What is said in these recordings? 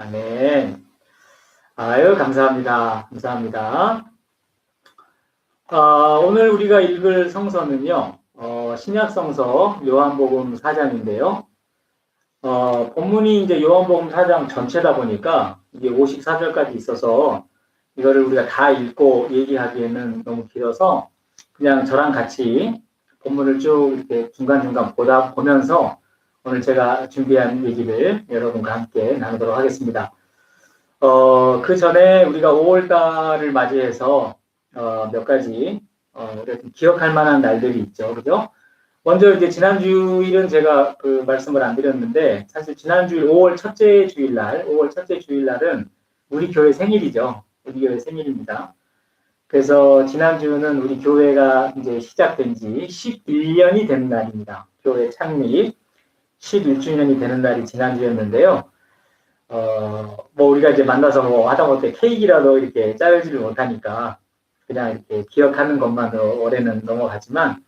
아멘. 아유, 감사합니다. 감사합니다. 오늘 우리가 읽을 성서는요, 신약성서 요한복음 4장인데요. 본문이 이제 요한복음 4장 전체다 보니까 이게 54절까지 있어서 이거를 우리가 다 읽고 얘기하기에는 너무 길어서 그냥 저랑 같이 본문을 쭉 이렇게 중간중간 보면서 오늘 제가 준비한 얘기를 여러분과 함께 나누도록 하겠습니다. 그 전에 우리가 5월달을 맞이해서 몇 가지 기억할 만한 날들이 있죠. 그죠? 먼저 이제 지난주일은 제가 그 말씀을 안 드렸는데 사실 지난주일 5월 첫째 주일날은 우리 교회 생일이죠. 우리 교회 생일입니다. 그래서 지난주는 우리 교회가 이제 시작된 지 11년이 된 날입니다. 교회 창립 11주년이 되는 날이 지난주였는데요. 우리가 이제 만나서 하다못해 케이크라도 이렇게 짜여지를 못하니까 그냥 이렇게 기억하는 것만으로 올해는 넘어가지만,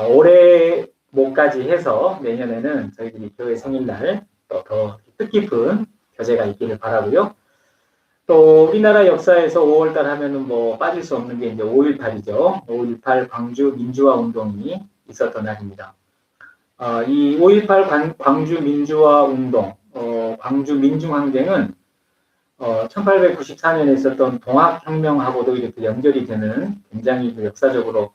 올해 목까지 해서 내년에는 저희들이 교회 생일날 더 뜻깊은 교제가 있기를 바라고요. 또 우리나라 역사에서 5월달 하면은 빠질 수 없는 게 이제 5.18이죠. 5.18 광주 민주화 운동이 있었던 날입니다. 이 5.18 광주 민주화 운동, 광주 민중항쟁은 1894년에 있었던 동학혁명하고도 이렇게 연결이 되는 굉장히 역사적으로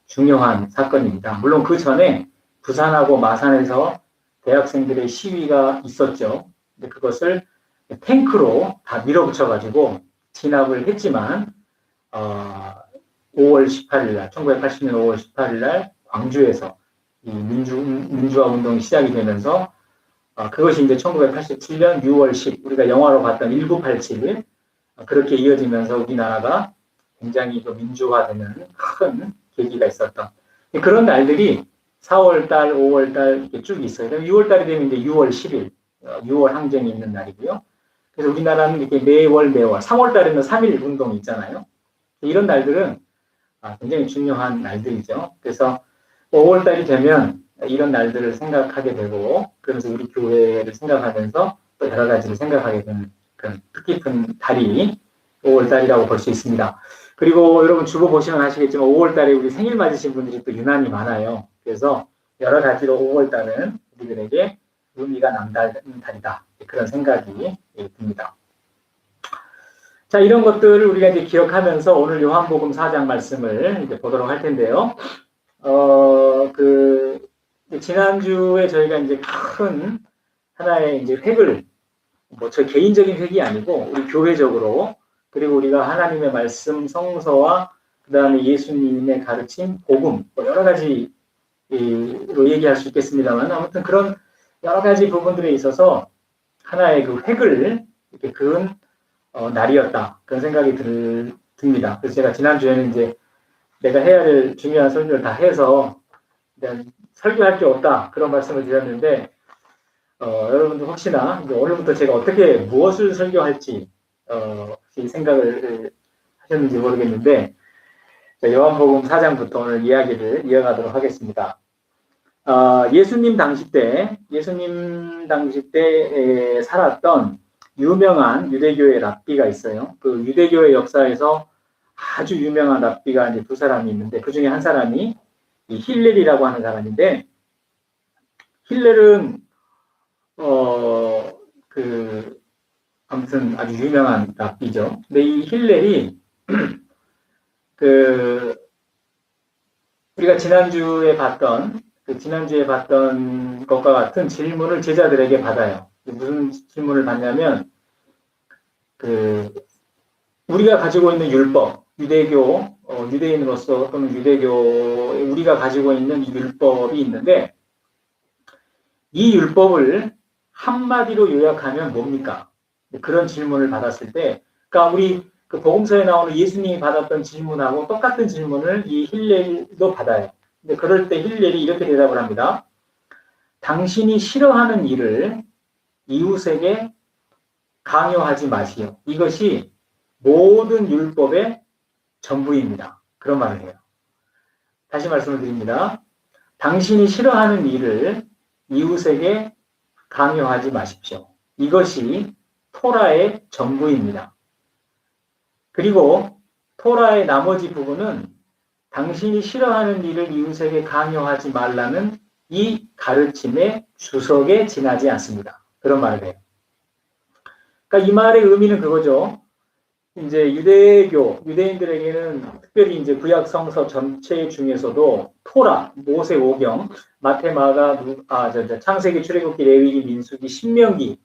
중요한 사건입니다. 물론 그 전에 부산하고 마산에서 대학생들의 시위가 있었죠. 근데 그것을 탱크로 다 밀어붙여가지고 진압을 했지만 5월 18일 날, 1980년 5월 18일 날 광주에서 이 민주화 운동이 시작이 되면서 그것이 이제 1987년 6월 10, 우리가 영화로 봤던 1987, 그렇게 이어지면서 우리나라가 굉장히 또 민주화되는 큰 계기가 있었던 그런 날들이 4월달, 5월달 이렇게 쭉 있어요. 6월달이 되면 이제 6월 10일, 6월 항쟁이 있는 날이고요. 그래서 우리나라는 이렇게 매월, 3월달에는 3.1 운동이 있잖아요. 이런 날들은 굉장히 중요한 날들이죠. 그래서 5월달이 되면 이런 날들을 생각하게 되고, 그러면서 우리 교회를 생각하면서 또 여러 가지를 생각하게 되는 그런 뜻깊은 달이 5월달이라고 볼 수 있습니다. 그리고 여러분 주보 보시면 아시겠지만 5월달에 우리 생일 맞으신 분들이 또 유난히 많아요. 그래서 여러 가지로 5월달은 우리들에게 의미가 남다른 달이다. 그런 생각이 듭니다. 자, 이런 것들을 우리가 이제 기억하면서 오늘 요한복음 4장 말씀을 이제 보도록 할 텐데요. 지난주에 저희가 이제 큰 하나의 이제 획을, 저 개인적인 획이 아니고, 우리 교회적으로, 그리고 우리가 하나님의 말씀, 성서와, 그 다음에 예수님의 가르침, 복음, 여러 가지로 얘기할 수 있겠습니다만, 아무튼 그런 여러 가지 부분들에 있어서 하나의 그 획을 이렇게 그은 날이었다. 그런 생각이 듭니다. 그래서 제가 지난주에는 이제 내가 해야 할 중요한 설교를 다 해서 설교할 게 없다. 그런 말씀을 드렸는데, 여러분들 혹시나 이제 오늘부터 제가 어떻게 무엇을 설교할지, 혹시 생각을 하셨는지 모르겠는데, 요한복음 4장부터 오늘 이야기를 이어가도록 하겠습니다. 예수님 당시 때 살았던 유명한 유대교의 랍비가 있어요. 그 유대교의 역사에서 아주 유명한 랍비가 이제 두 사람이 있는데, 그 중에 한 사람이 이 힐렐이라고 하는 사람인데, 힐렐은 아무튼 아주 유명한 랍비죠. 근데 이 힐렐이 우리가 지난주에 봤던 것과 같은 질문을 제자들에게 받아요. 무슨 질문을 받냐면, 우리가 가지고 있는 율법, 유대인으로서 또는 유대교, 우리가 가지고 있는 이 율법이 있는데, 이 율법을 한마디로 요약하면 뭡니까? 그런 질문을 받았을 때, 그러니까 우리 그 복음서에 나오는 예수님이 받았던 질문하고 똑같은 질문을 이 힐렐도 받아요. 근데 그럴 때 힐렐이 이렇게 대답을 합니다. 당신이 싫어하는 일을 이웃에게 강요하지 마시오. 이것이 모든 율법의 전부입니다. 그런 말을 해요. 다시 말씀을 드립니다. 당신이 싫어하는 일을 이웃에게 강요하지 마십시오. 이것이 토라의 전부입니다. 그리고 토라의 나머지 부분은 당신이 싫어하는 일을 이웃에게 강요하지 말라는 이 가르침의 주석에 지나지 않습니다. 그런 말을 해요. 그러니까 이 말의 의미는 그거죠. 이제 유대인들에게는 특별히 이제 구약 성서 전체 중에서도 토라, 모세 오경, 마태, 마가, 창세기, 출애굽기, 레위기, 민수기, 신명기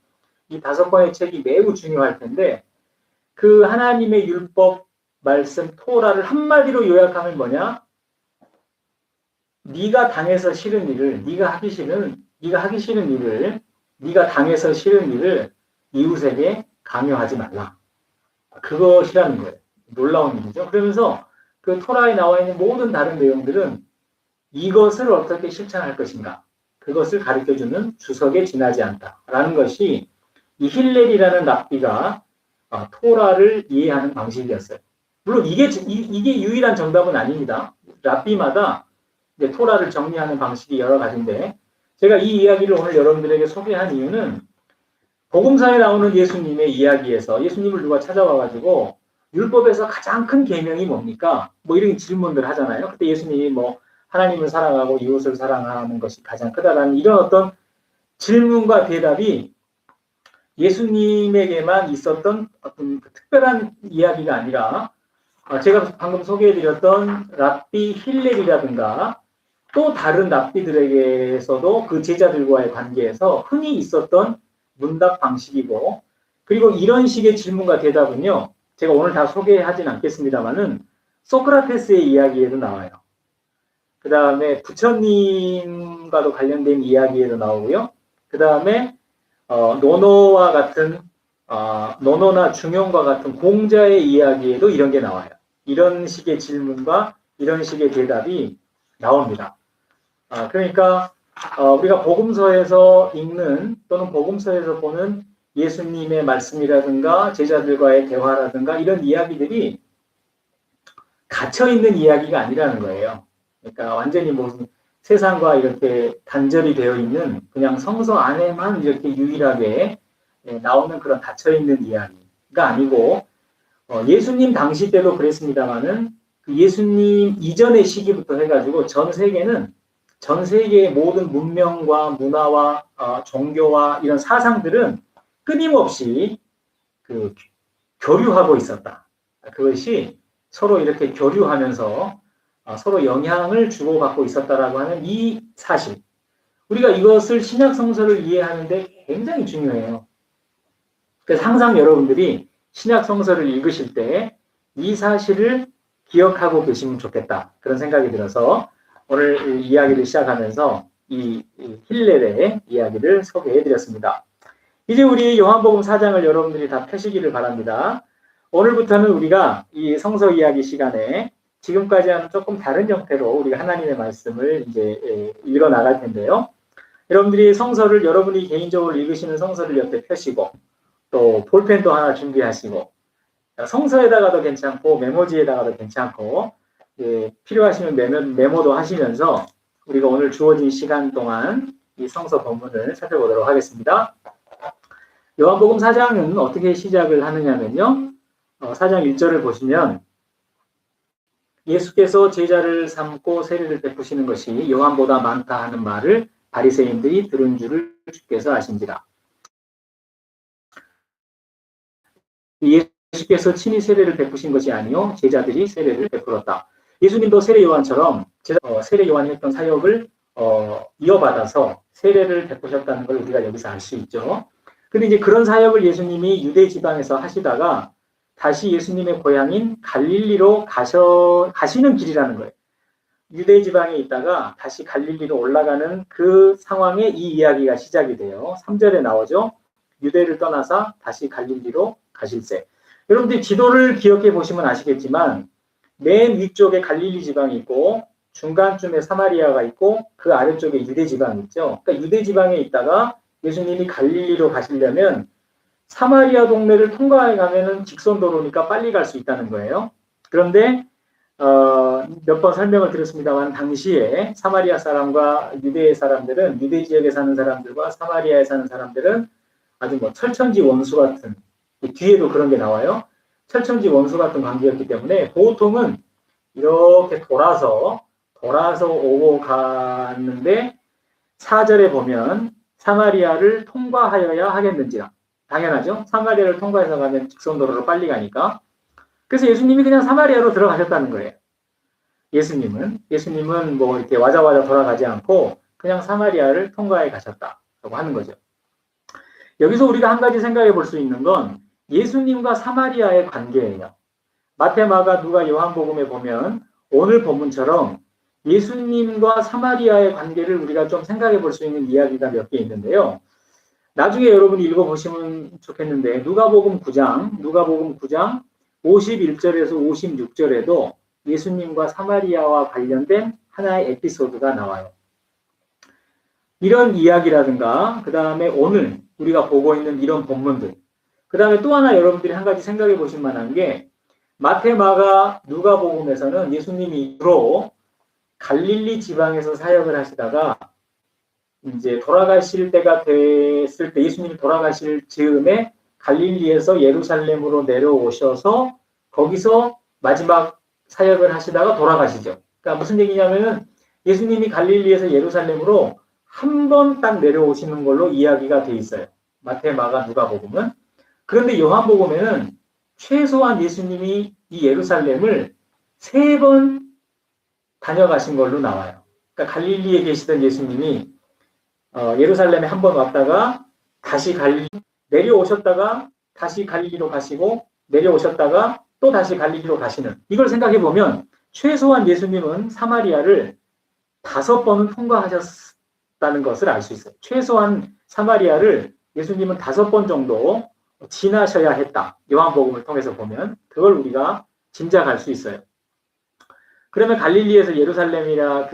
이 5권의 책이 매우 중요할 텐데 그 하나님의 율법 말씀 토라를 한마디로 요약하면 뭐냐? 네가 당해서 싫은 일을, 네가 하기 싫은 일을, 네가 당해서 싫은 일을 이웃에게 강요하지 말라. 그것이라는 거예요. 놀라운 일이죠. 그러면서 그 토라에 나와 있는 모든 다른 내용들은 이것을 어떻게 실천할 것인가, 그것을 가르쳐주는 주석에 지나지 않다라는 것이 이 힐렐이라는 랍비가 토라를 이해하는 방식이었어요. 물론 이게 유일한 정답은 아닙니다. 랍비마다 이제 토라를 정리하는 방식이 여러 가지인데 제가 이 이야기를 오늘 여러분들에게 소개한 이유는 복음서에 나오는 예수님의 이야기에서 예수님을 누가 찾아와가지고 율법에서 가장 큰 계명이 뭡니까? 뭐 이런 질문들 하잖아요. 그때 예수님이 뭐 하나님을 사랑하고 이웃을 사랑하는 것이 가장 크다라는 이런 어떤 질문과 대답이 예수님에게만 있었던 어떤 특별한 이야기가 아니라 제가 방금 소개해드렸던 랍비 힐렐이라든가 또 다른 랍비들에게서도 그 제자들과의 관계에서 흔히 있었던 문답 방식이고, 그리고 이런 식의 질문과 대답은요, 제가 오늘 다 소개하진 않겠습니다만은 소크라테스의 이야기에도 나와요. 그 다음에 부처님과도 관련된 이야기에도 나오고요. 그 다음에 노노와 같은 노노나 중용과 같은 공자의 이야기에도 이런 게 나와요. 이런 식의 질문과 이런 식의 대답이 나옵니다. 그러니까 우리가 복음서에서 읽는 또는 복음서에서 보는 예수님의 말씀이라든가 제자들과의 대화라든가 이런 이야기들이 갇혀있는 이야기가 아니라는 거예요. 그러니까 완전히 무슨 세상과 이렇게 단절이 되어 있는 그냥 성서 안에만 이렇게 유일하게 나오는 그런 닫혀있는 이야기가 아니고 예수님 당시 때도 그랬습니다만은 그 예수님 이전의 시기부터 해가지고 전 세계의 모든 문명과 문화와 종교와 이런 사상들은 끊임없이 그 교류하고 있었다. 그것이 서로 이렇게 교류하면서 서로 영향을 주고받고 있었다라고 하는 이 사실. 우리가 이것을 신약 성서를 이해하는데 굉장히 중요해요. 그래서 항상 여러분들이 신약 성서를 읽으실 때 이 사실을 기억하고 계시면 좋겠다. 그런 생각이 들어서 오늘 이야기를 시작하면서 이 힐렐의 이야기를 소개해 드렸습니다. 이제 우리 요한복음 4장을 여러분들이 다 펴시기를 바랍니다. 오늘부터는 우리가 이 성서 이야기 시간에 지금까지와는 조금 다른 형태로 우리가 하나님의 말씀을 이제 읽어 나갈 텐데요. 여러분들이 성서를 여러분이 개인적으로 읽으시는 성서를 옆에 펴시고 또 볼펜도 하나 준비하시고 성서에다가도 괜찮고 메모지에다가도 괜찮고 필요하시면 메모도 하시면서 우리가 오늘 주어진 시간 동안 이 성서 본문을 살펴보도록 하겠습니다. 요한복음 4장은 어떻게 시작을 하느냐면요. 4장 1절을 보시면 예수께서 제자를 삼고 세례를 베푸시는 것이 요한보다 많다 하는 말을 바리새인들이 들은 줄을 주께서 아신지라. 예수께서 친히 세례를 베푸신 것이 아니요 제자들이 세례를 베풀었다. 예수님도 세례 요한처럼 세례 요한이 했던 사역을 이어받아서 세례를 베푸셨다는 걸 우리가 여기서 알 수 있죠. 근데 이제 그런 사역을 예수님이 유대 지방에서 하시다가 다시 예수님의 고향인 갈릴리로 가시는 길이라는 거예요. 유대 지방에 있다가 다시 갈릴리로 올라가는 그 상황에 이 이야기가 시작이 돼요. 3절에 나오죠. 유대를 떠나서 다시 갈릴리로 가실세. 여러분들이 지도를 기억해 보시면 아시겠지만 맨 위쪽에 갈릴리 지방이 있고 중간쯤에 사마리아가 있고 그 아래쪽에 유대 지방이 있죠. 그러니까 유대 지방에 있다가 예수님이 갈릴리로 가시려면 사마리아 동네를 통과해 가면은 직선도로니까 빨리 갈 수 있다는 거예요. 그런데 몇 번 설명을 드렸습니다만 당시에 사마리아 사람과 유대 사람들은 유대 지역에 사는 사람들과 사마리아에 사는 사람들은 아주 뭐 철천지 원수 같은 뒤에도 그런 게 나와요. 철천지 원수 같은 관계였기 때문에 보통은 이렇게 돌아서 오고 갔는데 4절에 보면 사마리아를 통과하여야 하겠는지라. 당연하죠. 사마리아를 통과해서 가면 직선도로로 빨리 가니까. 그래서 예수님이 그냥 사마리아로 들어가셨다는 거예요. 예수님은 뭐 이렇게 와자와자 돌아가지 않고 그냥 사마리아를 통과해 가셨다라고 하는 거죠. 여기서 우리가 한 가지 생각해 볼 수 있는 건 예수님과 사마리아의 관계예요. 마태, 마가, 누가, 요한복음에 보면 오늘 본문처럼 예수님과 사마리아의 관계를 우리가 좀 생각해 볼 수 있는 이야기가 몇 개 있는데요. 나중에 여러분이 읽어보시면 좋겠는데 누가복음 9장 51절에서 56절에도 예수님과 사마리아와 관련된 하나의 에피소드가 나와요. 이런 이야기라든가 그 다음에 오늘 우리가 보고 있는 이런 본문들 그 다음에 또 하나 여러분들이 한 가지 생각해 보실 만한 게 마태, 마가, 누가복음에서는 예수님이 주로 갈릴리 지방에서 사역을 하시다가 이제 돌아가실 때가 됐을 때 예수님이 돌아가실 즈음에 갈릴리에서 예루살렘으로 내려오셔서 거기서 마지막 사역을 하시다가 돌아가시죠. 그러니까 무슨 얘기냐면은 예수님이 갈릴리에서 예루살렘으로 한 번 딱 내려오시는 걸로 이야기가 돼 있어요. 마태, 마가, 누가복음은. 그런데 요한복음에는 최소한 예수님이 이 예루살렘을 3번 다녀가신 걸로 나와요. 그러니까 갈릴리에 계시던 예수님이 예루살렘에 한 번 왔다가 다시 갈릴리 내려오셨다가 다시 갈릴리로 가시고 내려오셨다가 또 다시 갈릴리로 가시는 이걸 생각해 보면 최소한 예수님은 사마리아를 5번은 통과하셨다는 것을 알 수 있어요. 최소한 사마리아를 예수님은 5번 정도 지나셔야 했다. 요한복음을 통해서 보면 그걸 우리가 짐작할 수 있어요. 그러면 갈릴리에서 예루살렘으로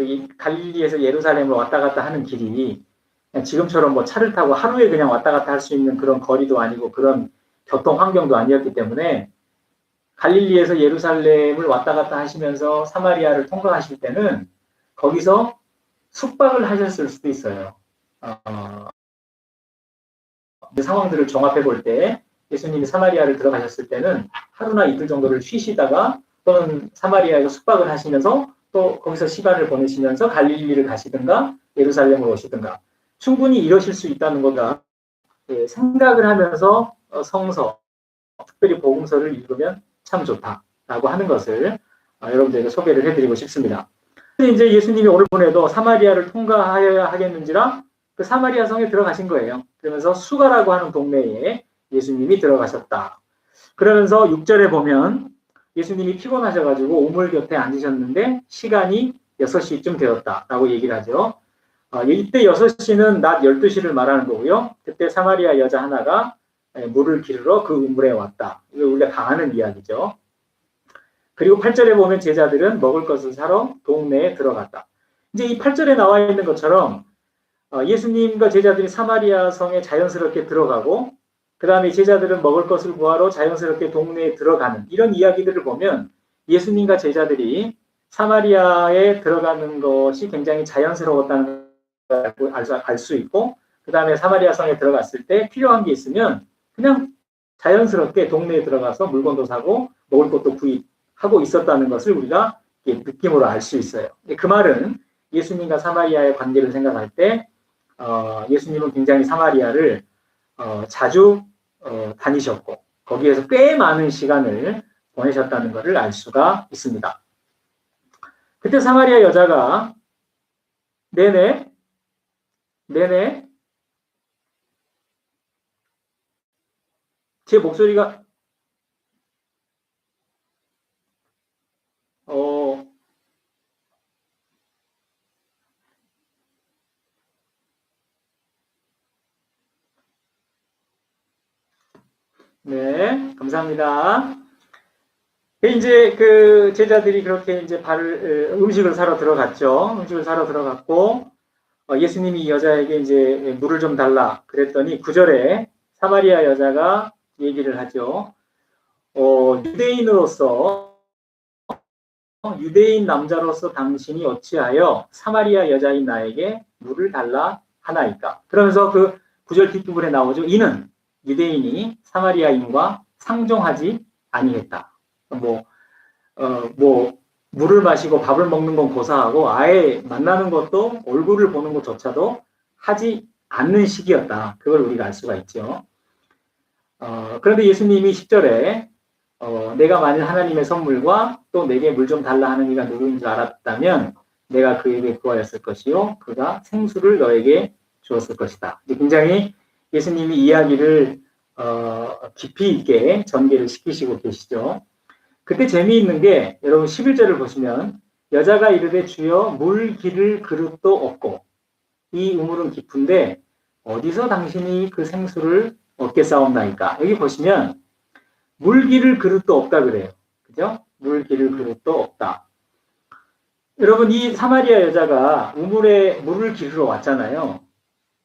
왔다 갔다 하는 길이 지금처럼 뭐 차를 타고 하루에 그냥 왔다 갔다 할 수 있는 그런 거리도 아니고 그런 교통 환경도 아니었기 때문에 갈릴리에서 예루살렘을 왔다 갔다 하시면서 사마리아를 통과하실 때는 거기서 숙박을 하셨을 수도 있어요. 상황들을 종합해 볼 때 예수님이 사마리아를 들어가셨을 때는 하루나 이틀 정도를 쉬시다가 또는 사마리아에서 숙박을 하시면서 또 거기서 시간을 보내시면서 갈릴리를 가시든가 예루살렘으로 오시든가 충분히 이러실 수 있다는 거가 생각을 하면서 성서, 특별히 복음서를 읽으면 참 좋다라고 하는 것을 여러분들에게 소개를 해드리고 싶습니다. 이제 예수님이 오늘 보내도 사마리아를 통과하여야 하겠는지라 그 사마리아 성에 들어가신 거예요. 그러면서 수가라고 하는 동네에 예수님이 들어가셨다. 그러면서 6절에 보면 예수님이 피곤하셔가지고 우물 곁에 앉으셨는데 시간이 6시쯤 되었다라고 얘기를 하죠. 이때 6시는 낮 12시를 말하는 거고요. 그때 사마리아 여자 하나가 물을 기르러 그 우물에 왔다. 이거 우리가 다 아는 이야기죠. 그리고 8절에 보면 제자들은 먹을 것을 사러 동네에 들어갔다. 이제 이 8절에 나와 있는 것처럼 예수님과 제자들이 사마리아 성에 자연스럽게 들어가고 그 다음에 제자들은 먹을 것을 구하러 자연스럽게 동네에 들어가는 이런 이야기들을 보면 예수님과 제자들이 사마리아에 들어가는 것이 굉장히 자연스러웠다는 걸 알 수 있고 그 다음에 사마리아 성에 들어갔을 때 필요한 게 있으면 그냥 자연스럽게 동네에 들어가서 물건도 사고 먹을 것도 구입하고 있었다는 것을 우리가 느낌으로 알 수 있어요. 그 말은 예수님과 사마리아의 관계를 생각할 때 예수님은 굉장히 사마리아를 자주 다니셨고 거기에서 꽤 많은 시간을 보내셨다는 것을 알 수가 있습니다. 그때 사마리아 여자가 네네 제 목소리가 네, 감사합니다. 이제 그 제자들이 그렇게 이제 음식을 사러 들어갔죠. 음식을 사러 들어갔고, 예수님이 이 여자에게 이제 물을 좀 달라 그랬더니 9절에 사마리아 여자가 얘기를 하죠. 유대인 남자로서 당신이 어찌하여 사마리아 여자인 나에게 물을 달라 하나이까. 그러면서 그 9절 뒷부분에 나오죠. 이는 유대인이 사마리아인과 상종하지 아니했다. 물을 마시고 밥을 먹는 건 고사하고 아예 만나는 것도 얼굴을 보는 것조차도 하지 않는 시기였다. 그걸 우리가 알 수가 있죠. 그런데 예수님이 10절에 내가 만일 하나님의 선물과 또 내게 물 좀 달라 하는 이가 누구인 줄 알았다면 내가 그에게 구하였을 것이요 그가 생수를 너에게 주었을 것이다. 굉장히 예수님이 이야기를 깊이 있게 전개를 시키시고 계시죠. 그때 재미있는 게 여러분 11절을 보시면 여자가 이르되 주여 물 기를 그릇도 없고 이 우물은 깊은데 어디서 당신이 그 생수를 얻겠사옵나이까. 여기 보시면 물 기를 그릇도 없다 그래요. 그죠? 물 기를 그릇도 없다. 여러분 이 사마리아 여자가 우물에 물을 기르러 왔잖아요.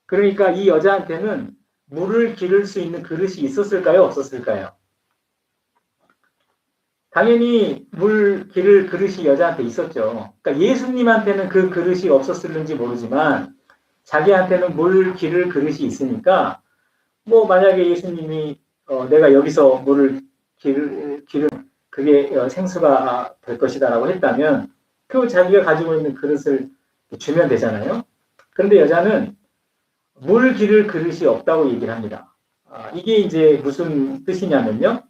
그러니까 이 여자한테는 물을 기를 수 있는 그릇이 있었을까요? 없었을까요? 당연히 물 기를 그릇이 여자한테 있었죠. 그러니까 예수님한테는 그 그릇이 없었을는지 모르지만 자기한테는 물 기를 그릇이 있으니까 만약에 예수님이 내가 여기서 물을 기를 그게 생수가 될 것이다라고 했다면 그 자기가 가지고 있는 그릇을 주면 되잖아요. 그런데 여자는 물 기를 그릇이 없다고 얘기를 합니다. 이게 이제 무슨 뜻이냐면요.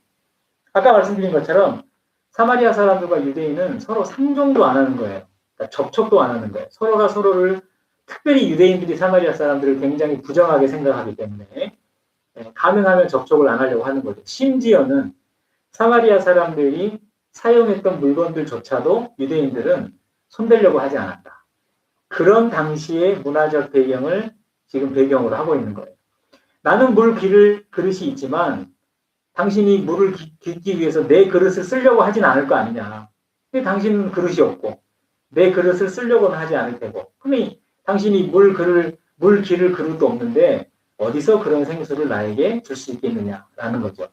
아까 말씀드린 것처럼 사마리아 사람들과 유대인은 서로 상종도 안 하는 거예요. 그러니까 접촉도 안 하는 거예요. 서로가 서로를 특별히 유대인들이 사마리아 사람들을 굉장히 부정하게 생각하기 때문에 가능하면 접촉을 안 하려고 하는 거죠. 심지어는 사마리아 사람들이 사용했던 물건들조차도 유대인들은 손대려고 하지 않았다. 그런 당시의 문화적 배경을 지금 배경으로 하고 있는 거예요. 나는 물 기를 그릇이 있지만 당신이 물을 깃기 위해서 내 그릇을 쓰려고 하진 않을 거 아니냐. 근데 당신은 그릇이 없고 내 그릇을 쓰려고는 하지 않을 테고. 그러면 당신이 물 기를 그릇도 없는데 어디서 그런 생수를 나에게 줄 수 있겠느냐라는 거죠.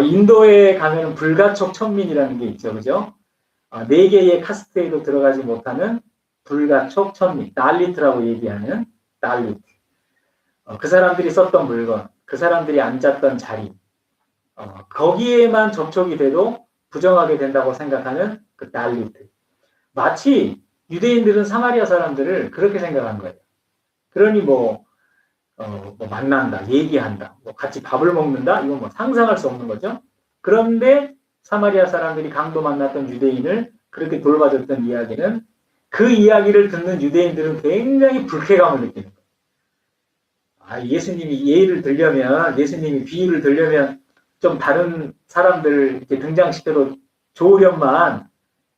인도에 가면 불가촉 천민이라는 게 있죠. 그죠? 4개의 카스트에도 들어가지 못하는 불가촉 천민, 달리트라고 얘기하는 달리트. 그 사람들이 썼던 물건, 그 사람들이 앉았던 자리, 거기에만 접촉이 돼도 부정하게 된다고 생각하는 그 달리트. 마치 유대인들은 사마리아 사람들을 그렇게 생각한 거예요. 그러니 만난다, 얘기한다, 같이 밥을 먹는다, 이건 상상할 수 없는 거죠. 그런데 사마리아 사람들이 강도 만났던 유대인을 그렇게 돌봐줬던 이야기는 그 이야기를 듣는 유대인들은 굉장히 불쾌감을 느끼는 거예요. 예수님이 예를 들려면, 예수님이 비유를 들려면 좀 다른 사람들을 이렇게 등장시켜도 좋으련만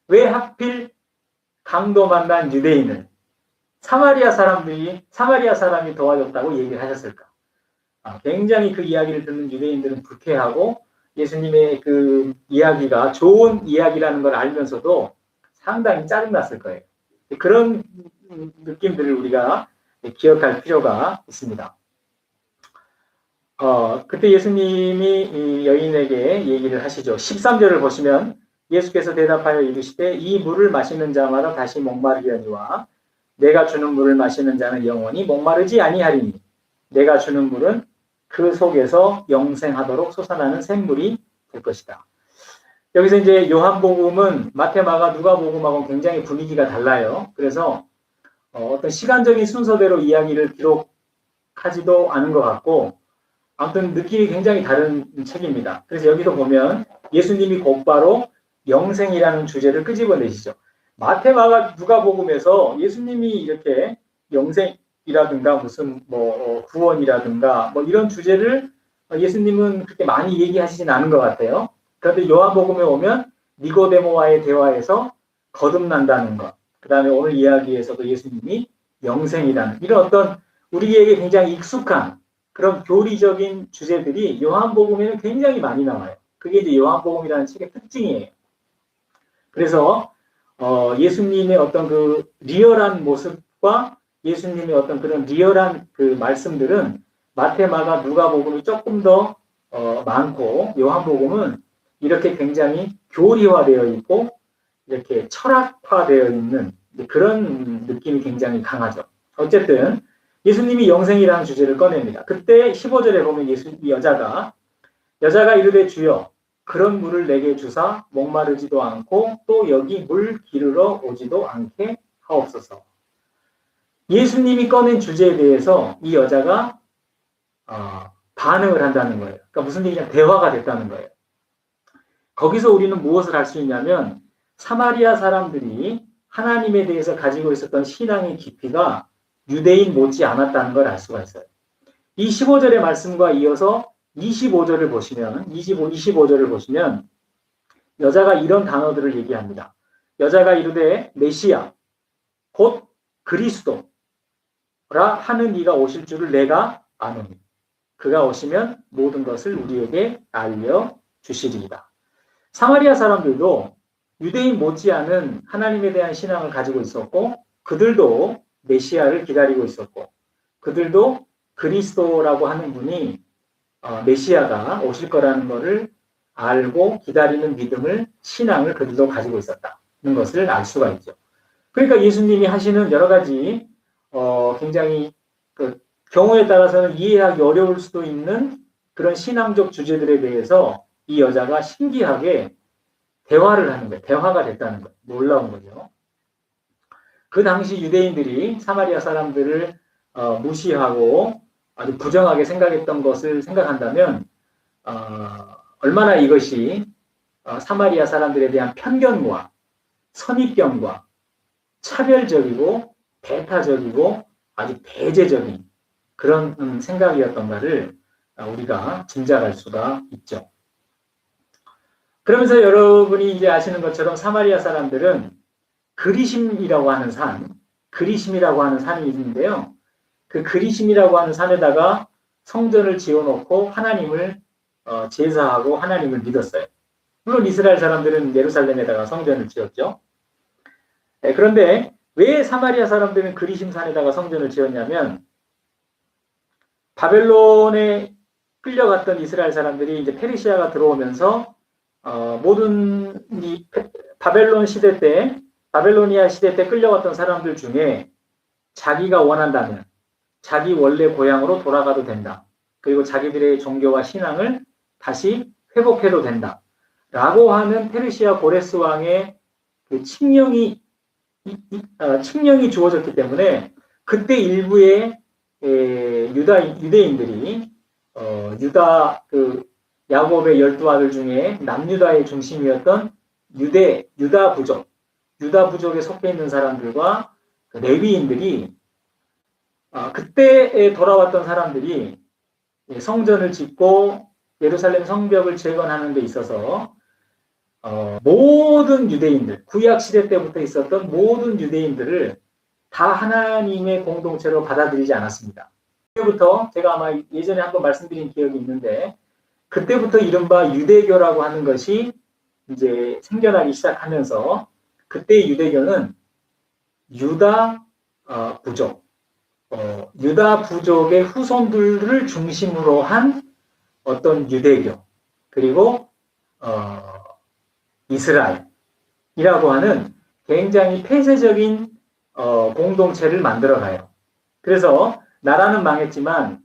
왜 하필 강도 만난 유대인을 사마리아 사람이 도와줬다고 얘기를 하셨을까? 굉장히 그 이야기를 듣는 유대인들은 불쾌하고 예수님의 그 이야기가 좋은 이야기라는 걸 알면서도 상당히 짜증났을 거예요. 그런 느낌들을 우리가 기억할 필요가 있습니다. 그때 예수님이 이 여인에게 얘기를 하시죠. 13절을 보시면 예수께서 대답하여 이르시되 이 물을 마시는 자마다 다시 목마르려니와 내가 주는 물을 마시는 자는 영원히 목마르지 아니하리니 내가 주는 물은 그 속에서 영생하도록 솟아나는 샘물이 될 것이다. 여기서 이제 요한복음은 마태마가 누가복음하고 굉장히 분위기가 달라요. 그래서 어떤 시간적인 순서대로 이야기를 기록하지도 않은 것 같고 아무튼 느낌이 굉장히 다른 책입니다. 그래서 여기서 보면 예수님이 곧바로 영생이라는 주제를 끄집어내시죠. 마태마가 누가복음에서 예수님이 이렇게 영생이라든가 무슨 구원이라든가 이런 주제를 예수님은 그렇게 많이 얘기하시진 않은 것 같아요. 그런데 요한복음에 오면 니고데모와의 대화에서 거듭난다는 것, 그 다음에 오늘 이야기에서도 예수님이 영생이라는 이런 어떤 우리에게 굉장히 익숙한 그런 교리적인 주제들이 요한복음에는 굉장히 많이 나와요. 그게 이제 요한복음이라는 책의 특징이에요. 그래서 예수님의 어떤 그 리얼한 모습과 예수님의 어떤 그런 리얼한 그 말씀들은 마태마가 누가복음이 조금 더 많고 요한복음은 이렇게 굉장히 교리화되어 있고 이렇게 철학화되어 있는 그런 느낌이 굉장히 강하죠. 어쨌든 예수님이 영생이라는 주제를 꺼냅니다. 그때 15절에 보면 이 여자가 이르되 주여 그런 물을 내게 주사 목마르지도 않고 또 여기 물 기르러 오지도 않게 하옵소서. 예수님이 꺼낸 주제에 대해서 이 여자가 반응을 한다는 거예요. 그러니까 무슨 얘기냐, 대화가 됐다는 거예요. 거기서 우리는 무엇을 할 수 있냐면 사마리아 사람들이 하나님에 대해서 가지고 있었던 신앙의 깊이가 유대인 못지 않았다는 걸 알 수가 있어요. 이 15절의 말씀과 이어서 25절을 보시면 25절을 보시면 여자가 이런 단어들을 얘기합니다. 여자가 이르되 메시아 곧 그리스도라 하는 이가 오실 줄을 내가 아노니 그가 오시면 모든 것을 우리에게 알려주시리이다. 사마리아 사람들도 유대인 못지않은 하나님에 대한 신앙을 가지고 있었고 그들도 메시아를 기다리고 있었고 그들도 그리스도라고 하는 분이 메시아가 오실 거라는 것을 알고 기다리는 믿음을, 신앙을 그들도 가지고 있었다는 것을 알 수가 있죠. 그러니까 예수님이 하시는 여러 가지 굉장히 경우에 따라서는 이해하기 어려울 수도 있는 그런 신앙적 주제들에 대해서 이 여자가 신기하게 대화를 하는 거예요. 대화가 됐다는 거예요. 놀라운 거죠. 그 당시 유대인들이 사마리아 사람들을 무시하고 아주 부정하게 생각했던 것을 생각한다면 얼마나 이것이 사마리아 사람들에 대한 편견과 선입견과 차별적이고 배타적이고 아주 배제적인 그런 생각이었던가를 우리가 짐작할 수가 있죠. 그러면서 여러분이 이제 아시는 것처럼 사마리아 사람들은 그리심이라고 하는 산이 있는데요. 그 그리심이라고 하는 산에다가 성전을 지어놓고 하나님을 제사하고 하나님을 믿었어요. 물론 이스라엘 사람들은 예루살렘에다가 성전을 지었죠. 네, 그런데 왜 사마리아 사람들은 그리심 산에다가 성전을 지었냐면 바벨론에 끌려갔던 이스라엘 사람들이 이제 페르시아가 들어오면서 모든 이 바벨로니아 시대 때 끌려갔던 사람들 중에 자기가 원한다면 자기 원래 고향으로 돌아가도 된다. 그리고 자기들의 종교와 신앙을 다시 회복해도 된다. 라고 하는 페르시아 고레스 왕의 그 칙령이 주어졌기 때문에 그때 일부의 유대인들이 야곱의 12아들 중에 남유다의 중심이었던 유다 부족에 속해 있는 사람들과 레위인들이 그때에 돌아왔던 사람들이 성전을 짓고 예루살렘 성벽을 재건하는 데 있어서 모든 유대인들, 구약 시대 때부터 있었던 모든 유대인들을 다 하나님의 공동체로 받아들이지 않았습니다. 그때부터 제가 아마 예전에 한번 말씀드린 기억이 있는데 그때부터 이른바 유대교라고 하는 것이 이제 생겨나기 시작하면서 그때 유대교는 유다 부족의 후손들을 중심으로 한 어떤 유대교 그리고 이스라엘이라고 하는 굉장히 폐쇄적인 공동체를 만들어가요. 그래서 나라는 망했지만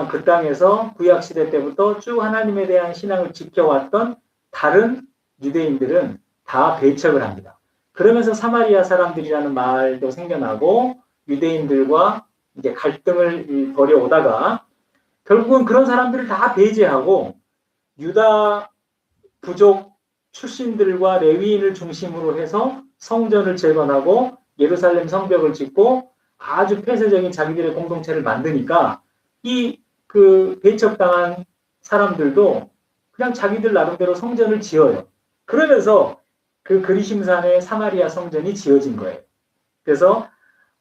그 땅에서 구약시대 때부터 쭉 하나님에 대한 신앙을 지켜왔던 다른 유대인들은 다 배척을 합니다. 그러면서 사마리아 사람들이라는 말도 생겨나고 유대인들과 이제 갈등을 벌여오다가 결국은 그런 사람들을 다 배제하고 유다 부족 출신들과 레위인을 중심으로 해서 성전을 재건하고 예루살렘 성벽을 짓고 아주 폐쇄적인 자기들의 공동체를 만드니까 그 배척당한 사람들도 그냥 자기들 나름대로 성전을 지어요. 그러면서 그 그리심산에 사마리아 성전이 지어진 거예요. 그래서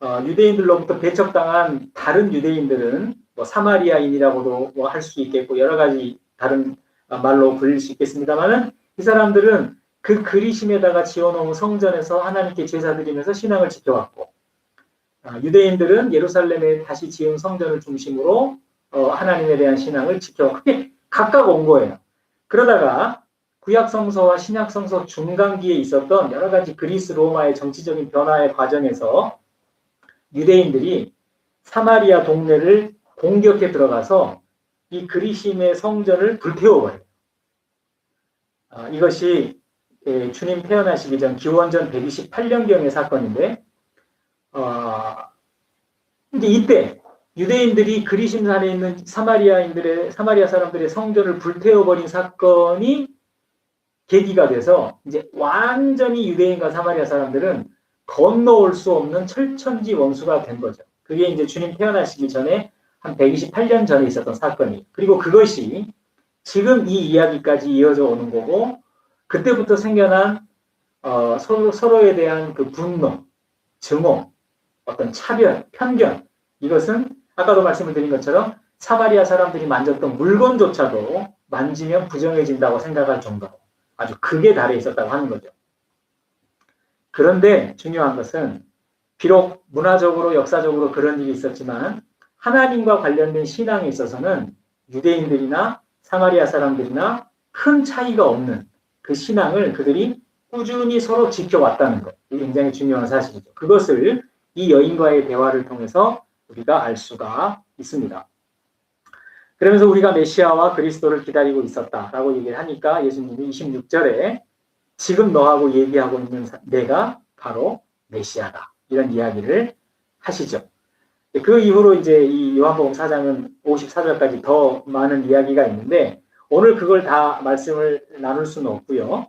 유대인들로부터 배척당한 다른 유대인들은 뭐 사마리아인이라고도 뭐 할 수 있겠고 여러 가지 다른 말로 불릴 수 있겠습니다만은 이 사람들은 그 그리심에다가 지어놓은 성전에서 하나님께 제사드리면서 신앙을 지켜왔고 유대인들은 예루살렘에 다시 지은 성전을 중심으로 하나님에 대한 신앙을 지켜왔고 그게 각각 온 거예요. 그러다가 구약성서와 신약성서 중간기에 있었던 여러 가지 그리스 로마의 정치적인 변화의 과정에서 유대인들이 사마리아 동네를 공격해 들어가서 이 그리심의 성전을 불태워버려요. 이것이 주님 태어나시기 전 기원전 128년경의 사건인데 이제 이때 유대인들이 그리심산에 있는 사마리아 사람들의 성전을 불태워버린 사건이 계기가 돼서 이제 완전히 유대인과 사마리아 사람들은 건너올 수 없는 철천지 원수가 된 거죠. 그게 이제 주님 태어나시기 전에 한 128년 전에 있었던 사건이. 그리고 그것이 지금 이 이야기까지 이어져 오는 거고, 그때부터 생겨난 서로에 대한 그 분노, 증오, 어떤 차별, 편견, 이것은 아까도 말씀을 드린 것처럼 사마리아 사람들이 만졌던 물건조차도 만지면 부정해진다고 생각할 정도로 아주 극에 달해 있었다고 하는 거죠. 그런데 중요한 것은 비록 문화적으로 역사적으로 그런 일이 있었지만 하나님과 관련된 신앙에 있어서는 유대인들이나 사마리아 사람들이나 큰 차이가 없는 그 신앙을 그들이 꾸준히 서로 지켜왔다는 것. 이게 굉장히 중요한 사실이죠. 그것을 이 여인과의 대화를 통해서 우리가 알 수가 있습니다. 그러면서 우리가 메시아와 그리스도를 기다리고 있었다라고 얘기를 하니까 예수님이 26절에 지금 너하고 얘기하고 있는 내가 바로 메시아다. 이런 이야기를 하시죠. 그 이후로 이제 이 요한복음 4장은 54절까지 더 많은 이야기가 있는데 오늘 그걸 다 말씀을 나눌 수는 없고요.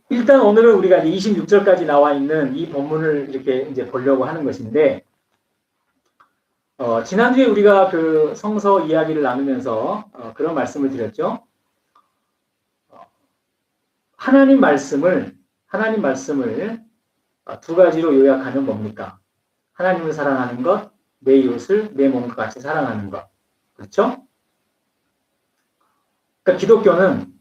일단 오늘은 우리가 26절까지 나와 있는 이 본문을 이렇게 이제 보려고 하는 것인데 지난주에 우리가 그 성서 이야기를 나누면서 그런 말씀을 드렸죠. 하나님 말씀을 두 가지로 요약하면 뭡니까? 하나님을 사랑하는 것, 내 이웃을 내 몸과 같이 사랑하는 것. 그렇죠? 그러니까 기독교는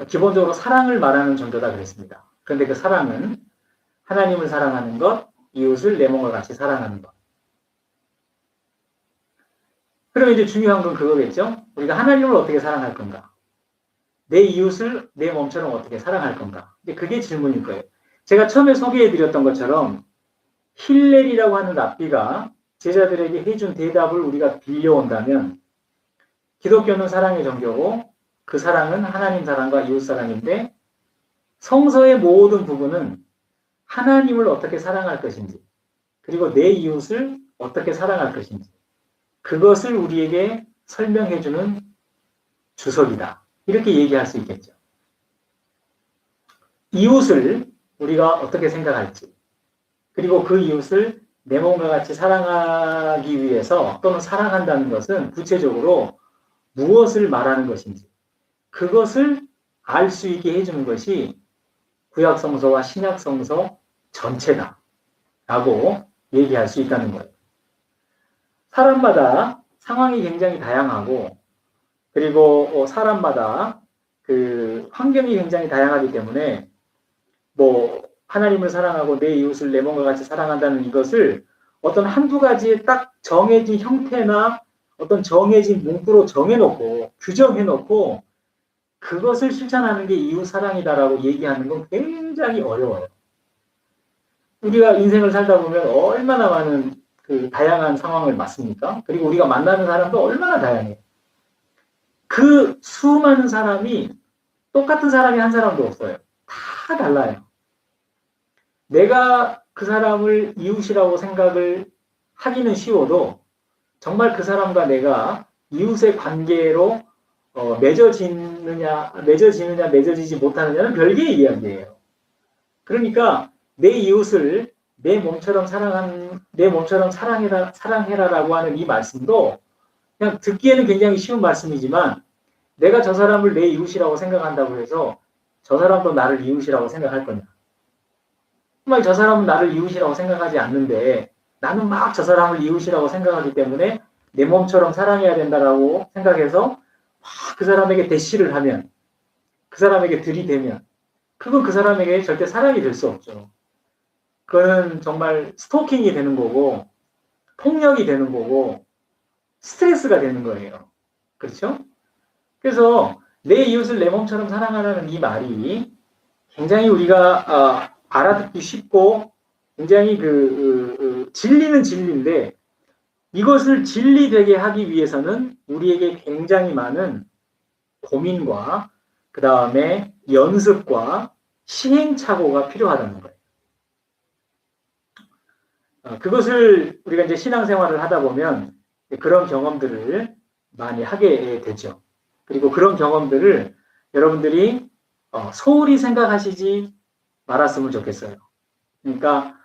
기본적으로 사랑을 말하는 종교다 그랬습니다. 그런데 그 사랑은 하나님을 사랑하는 것, 이웃을 내 몸과 같이 사랑하는 것. 그러면 이제 중요한 건 그거겠죠? 우리가 하나님을 어떻게 사랑할 건가? 내 이웃을 내 몸처럼 어떻게 사랑할 건가? 이제 그게 질문일 거예요. 제가 처음에 소개해드렸던 것처럼 힐렐이라고 하는 랍비가 제자들에게 해준 대답을 우리가 빌려온다면 기독교는 사랑의 종교고 그 사랑은 하나님 사랑과 이웃 사랑인데 성서의 모든 부분은 하나님을 어떻게 사랑할 것인지 그리고 내 이웃을 어떻게 사랑할 것인지 그것을 우리에게 설명해주는 주석이다. 이렇게 얘기할 수 있겠죠. 이웃을 우리가 어떻게 생각할지 그리고 그 이웃을 내 몸과 같이 사랑하기 위해서 또는 사랑한다는 것은 구체적으로 무엇을 말하는 것인지 그것을 알 수 있게 해주는 것이 구약성서와 신약성서 전체다 라고 얘기할 수 있다는 거예요. 사람마다 상황이 굉장히 다양하고 그리고 사람마다 그 환경이 굉장히 다양하기 때문에 하나님을 사랑하고 내 이웃을 내 몸과 같이 사랑한다는 이것을 어떤 한두 가지의 딱 정해진 형태나 어떤 정해진 문구로 정해놓고 규정해놓고 그것을 실천하는 게 이웃 사랑이다라고 얘기하는 건 굉장히 어려워요. 우리가 인생을 살다 보면 얼마나 많은 그 다양한 상황을 맞습니까? 그리고 우리가 만나는 사람도 얼마나 다양해요. 그 수많은 사람이 똑같은 사람이 한 사람도 없어요. 다 달라요. 내가 그 사람을 이웃이라고 생각을 하기는 쉬워도 정말 그 사람과 내가 이웃의 관계로 맺어지지 못하느냐는 별개의 이야기예요. 그러니까 내 이웃을 내 몸처럼 사랑해라라고 하는 이 말씀도 그냥 듣기에는 굉장히 쉬운 말씀이지만 내가 저 사람을 내 이웃이라고 생각한다고 해서 저 사람도 나를 이웃이라고 생각할 거냐? 정말 저 사람은 나를 이웃이라고 생각하지 않는데 나는 막 저 사람을 이웃이라고 생각하기 때문에 내 몸처럼 사랑해야 된다라고 생각해서 막 그 사람에게 대시를 하면 그 사람에게 들이대면 그건 그 사람에게 절대 사랑이 될 수 없죠. 그거는 정말 스토킹이 되는 거고 폭력이 되는 거고 스트레스가 되는 거예요. 그렇죠? 그래서 내 이웃을 내 몸처럼 사랑하라는 이 말이 굉장히 우리가 알아듣기 쉽고 굉장히 진리는 진리인데 이것을 진리되게 하기 위해서는 우리에게 굉장히 많은 고민과 그 다음에 연습과 시행착오가 필요하다는 거예요. 그것을 우리가 이제 신앙생활을 하다 보면 그런 경험들을 많이 하게 되죠. 그리고 그런 경험들을 여러분들이 소홀히 생각하시지 말았으면 좋겠어요. 그러니까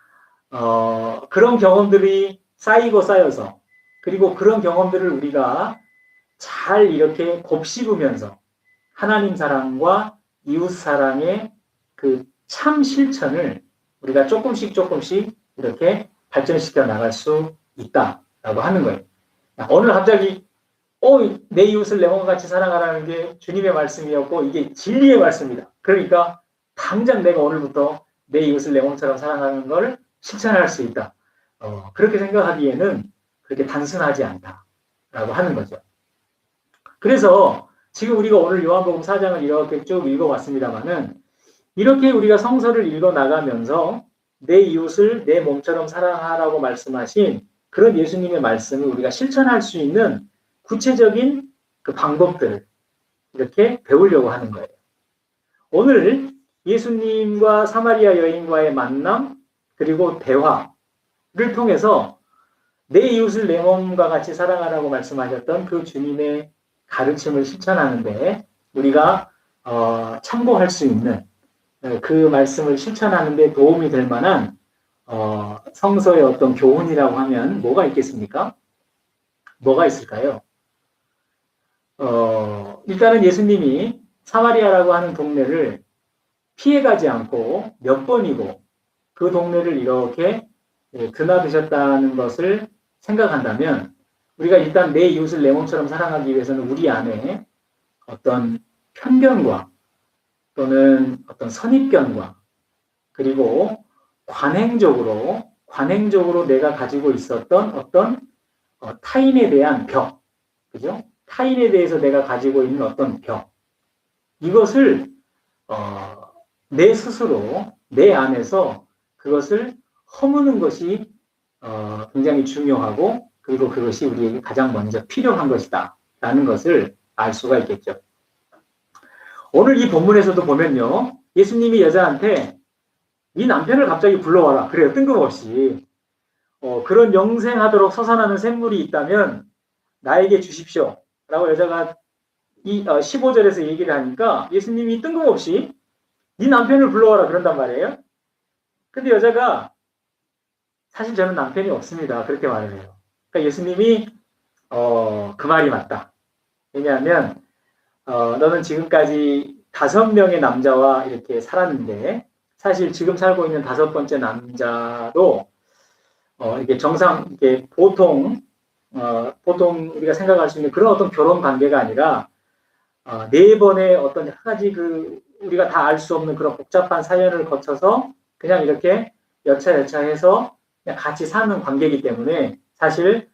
그런 경험들이 쌓이고 쌓여서 그리고 그런 경험들을 우리가 잘 이렇게 곱씹으면서 하나님 사랑과 이웃 사랑의 그 참 실천을 우리가 조금씩 이렇게 발전시켜 나갈 수 있다라고 하는 거예요. 오늘 갑자기 내 이웃을 내 몸과 같이 사랑하라는 게 주님의 말씀이었고 이게 진리의 말씀이다. 그러니까 당장 내가 오늘부터 내 이웃을 내 몸처럼 사랑하는 걸 실천할 수 있다. 그렇게 생각하기에는 그렇게 단순하지 않다라고 하는 거죠. 그래서 지금 우리가 오늘 요한복음 4장을 이렇게 쭉 읽어왔습니다만은 이렇게 우리가 성서를 읽어 나가면서 내 이웃을 내 몸처럼 사랑하라고 말씀하신 그런 예수님의 말씀을 우리가 실천할 수 있는 구체적인 그 방법들을 이렇게 배우려고 하는 거예요. 오늘 예수님과 사마리아 여인과의 만남 그리고 대화를 통해서 내 이웃을 내 몸과 같이 사랑하라고 말씀하셨던 그 주님의 가르침을 실천하는데 우리가 참고할 수 있는 그 말씀을 실천하는 데 도움이 될 만한 성서의 어떤 교훈이라고 하면 뭐가 있겠습니까? 뭐가 있을까요? 일단은 예수님이 사마리아라고 하는 동네를 피해가지 않고 몇 번이고 그 동네를 이렇게 드나드셨다는 것을 생각한다면 우리가 일단 내 이웃을 내 몸처럼 사랑하기 위해서는 우리 안에 어떤 편견과 또는 어떤 선입견과 그리고 관행적으로 내가 가지고 있었던 어떤 타인에 대한 벽, 그죠? 타인에 대해서 내가 가지고 있는 어떤 벽, 이것을 내 스스로 내 안에서 그것을 허무는 것이 굉장히 중요하고 그리고 그것이 우리에게 가장 먼저 필요한 것이다 라는 것을 알 수가 있겠죠. 오늘 이 본문에서도 보면요. 예수님이 여자한테 네 남편을 갑자기 불러와라. 그래요. 뜬금없이. 그런 영생하도록 서산하는 샘물이 있다면 나에게 주십시오. 라고 여자가 15절에서 얘기를 하니까 예수님이 뜬금없이 네 남편을 불러와라 그런단 말이에요. 근데 여자가 사실 저는 남편이 없습니다. 그렇게 말을 해요. 그러니까 예수님이 그 말이 맞다. 왜냐하면 너는 지금까지 5명의 남자와 이렇게 살았는데 사실 지금 살고 있는 5번째 남자도 이게 이게 보통 우리가 생각할 수 있는 그런 어떤 결혼 관계가 아니라 4번의 어떤 한 가지 우리가 다 알 수 없는 그런 복잡한 사연을 거쳐서 그냥 이렇게 여차여차해서 그냥 같이 사는 관계이기 때문에 사실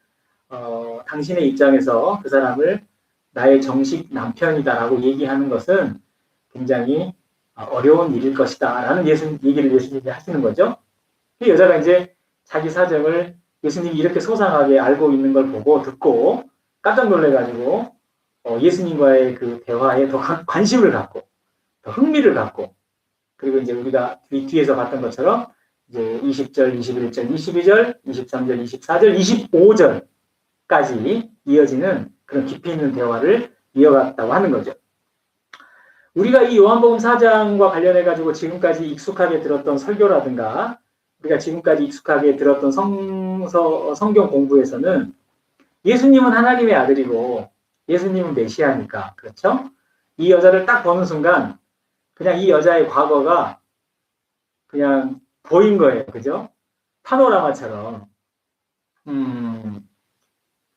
당신의 입장에서 그 사람을 나의 정식 남편이다라고 얘기하는 것은 굉장히 어려운 일일 것이다 라는 얘기를 예수님이 하시는 거죠. 여자가 이제 자기 사정을 예수님이 이렇게 소상하게 알고 있는 걸 보고 듣고 깜짝 놀래가지고 예수님과의 그 대화에 더 관심을 갖고 더 흥미를 갖고 그리고 이제 우리가 뒤에서 봤던 것처럼 이제 20절, 21절, 22절, 23절, 24절, 25절까지 이어지는 그런 깊이 있는 대화를 이어갔다고 하는 거죠. 우리가 이 요한복음 4장과 관련해 가지고 지금까지 익숙하게 들었던 설교라든가 우리가 지금까지 익숙하게 들었던 성경 공부에서는 예수님은 하나님의 아들이고 예수님은 메시아니까 그렇죠? 이 여자를 딱 보는 순간 그냥 이 여자의 과거가 그냥 보인 거예요. 그죠? 파노라마처럼.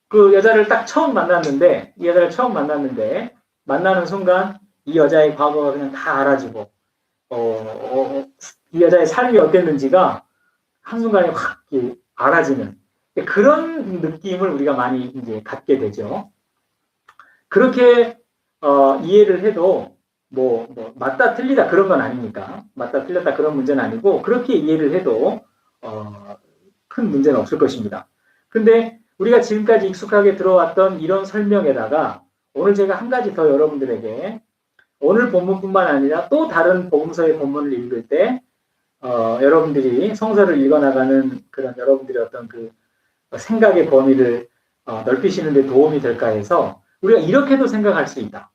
그 여자를 딱 처음 만났는데 만나는 순간 이 여자의 과거가 그냥 다 알아지고 이 여자의 삶이 어땠는지가 한순간에 확 알아지는 그런 느낌을 우리가 많이 이제 갖게 되죠. 그렇게 이해를 해도 맞다 틀리다 그런 건 아니니까 맞다 틀렸다 그런 문제는 아니고 그렇게 이해를 해도 큰 문제는 없을 것입니다. 근데 우리가 지금까지 익숙하게 들어왔던 이런 설명에다가 오늘 제가 한 가지 더 여러분들에게 오늘 본문뿐만 아니라 또 다른 복음서의 본문을 읽을 때 여러분들이 성서를 읽어나가는 그런 여러분들의 어떤 그 생각의 범위를 넓히시는 데 도움이 될까 해서 우리가 이렇게도 생각할 수 있다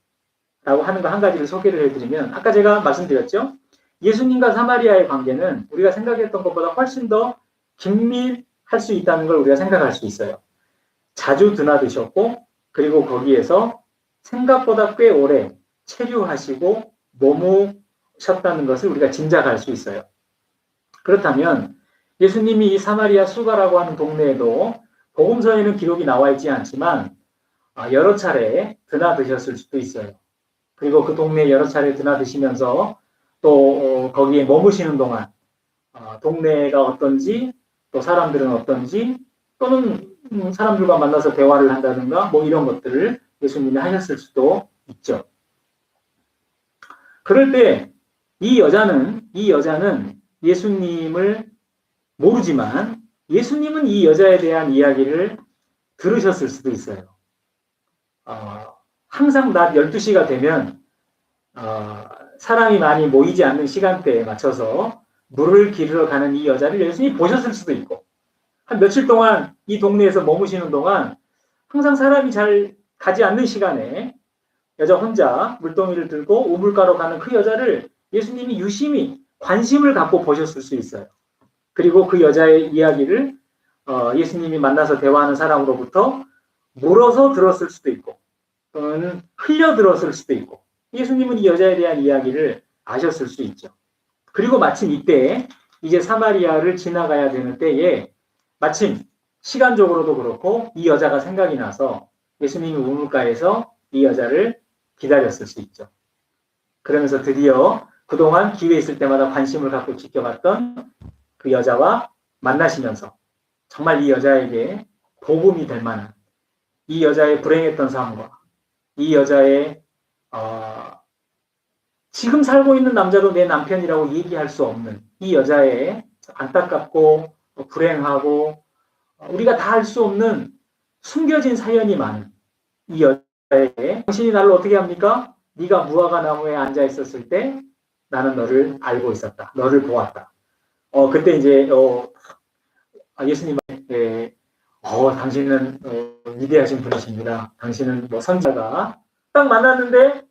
라고 하는 거 한 가지를 소개를 해드리면 아까 제가 말씀드렸죠. 예수님과 사마리아의 관계는 우리가 생각했던 것보다 훨씬 더 긴밀할 수 있다는 걸 우리가 생각할 수 있어요. 자주 드나드셨고 그리고 거기에서 생각보다 꽤 오래 체류하시고 머무셨다는 것을 우리가 짐작할 수 있어요. 그렇다면 예수님이 이 사마리아 수가라고 하는 동네에도 복음서에는 기록이 나와 있지 않지만 여러 차례 드나드셨을 수도 있어요. 그리고 그 동네에 여러 차례 드나드시면서 또 거기에 머무시는 동안 동네가 어떤지 또 사람들은 어떤지 또는 사람들과 만나서 대화를 한다든가 뭐 이런 것들을 예수님이 하셨을 수도 있죠. 그럴 때 이 여자는 예수님을 모르지만 예수님은 이 여자에 대한 이야기를 들으셨을 수도 있어요. 항상 낮 12시가 되면 사람이 많이 모이지 않는 시간대에 맞춰서 물을 기르러 가는 이 여자를 예수님이 보셨을 수도 있고 한 며칠 동안 이 동네에서 머무시는 동안 항상 사람이 잘 가지 않는 시간에 여자 혼자 물동이를 들고 우물가로 가는 그 여자를 예수님이 유심히 관심을 갖고 보셨을 수 있어요. 그리고 그 여자의 이야기를 예수님이 만나서 대화하는 사람으로부터 물어서 들었을 수도 있고 또는 흘려 들었을 수도 있고 예수님은 이 여자에 대한 이야기를 아셨을 수 있죠. 그리고 마침 이때 이제 사마리아를 지나가야 되는 때에 마침 시간적으로도 그렇고 이 여자가 생각이 나서 예수님이 우물가에서 이 여자를 기다렸을 수 있죠. 그러면서 드디어 그동안 기회 있을 때마다 관심을 갖고 지켜봤던 그 여자와 만나시면서 정말 이 여자에게 복음이 될 만한 이 여자의 불행했던 삶과 이 여자의 지금 살고 있는 남자도 내 남편이라고 얘기할 수 없는 이 여자의 안타깝고 불행하고 우리가 다 알 수 없는 숨겨진 사연이 많은 이 여자에게 당신이 나를 어떻게 합니까? 네가 무화과 나무에 앉아 있었을 때 나는 너를 알고 있었다. 너를 보았다. 그때 이제 예수님한테 당신은 위대하신 분이십니다. 당신은 뭐 선지자가 딱 만났는데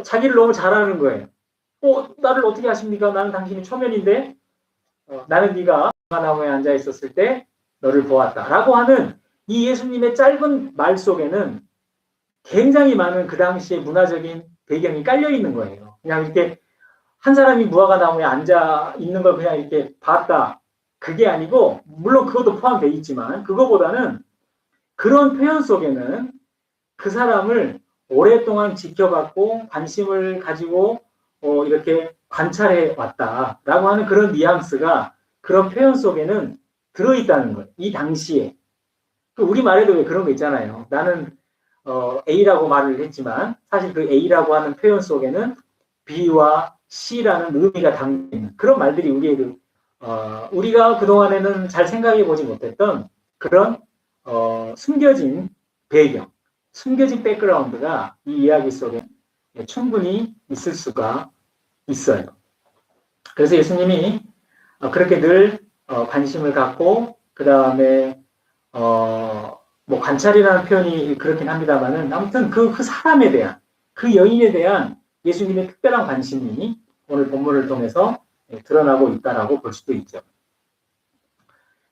자기를 너무 잘 아는 거예요. 나를 어떻게 아십니까? 나는 당신이 초면인데 나는 네가 나무에 앉아 있었을 때 너를 보았다. 라고 하는 이 예수님의 짧은 말 속에는 굉장히 많은 그 당시의 문화적인 배경이 깔려 있는 거예요. 그냥 이렇게 한 사람이 무화과 나무에 앉아 있는 걸 그냥 이렇게 봤다. 그게 아니고 물론 그것도 포함되어 있지만 그거보다는 그런 표현 속에는 그 사람을 오랫동안 지켜봤고 관심을 가지고 이렇게 관찰해 왔다라고 하는 그런 뉘앙스가 그런 표현 속에는 들어있다는 거예요. 이 당시에. 우리말에도 왜 그런 거 있잖아요. 나는 A라고 말을 했지만 사실 그 A라고 하는 표현 속에는 B와 C라는 의미가 담긴 그런 말들이 우리에게 우리가 그동안에는 잘 생각해 보지 못했던 그런 숨겨진 배경, 숨겨진 백그라운드가 이 이야기 속에 충분히 있을 수가 있어요. 그래서 예수님이 그렇게 늘 관심을 갖고 그 다음에 뭐 관찰이라는 표현이 그렇긴 합니다만은 아무튼 그 사람에 대한 그 여인에 대한 예수님의 특별한 관심이 오늘 본문을 통해서 드러나고 있다라고 볼 수도 있죠.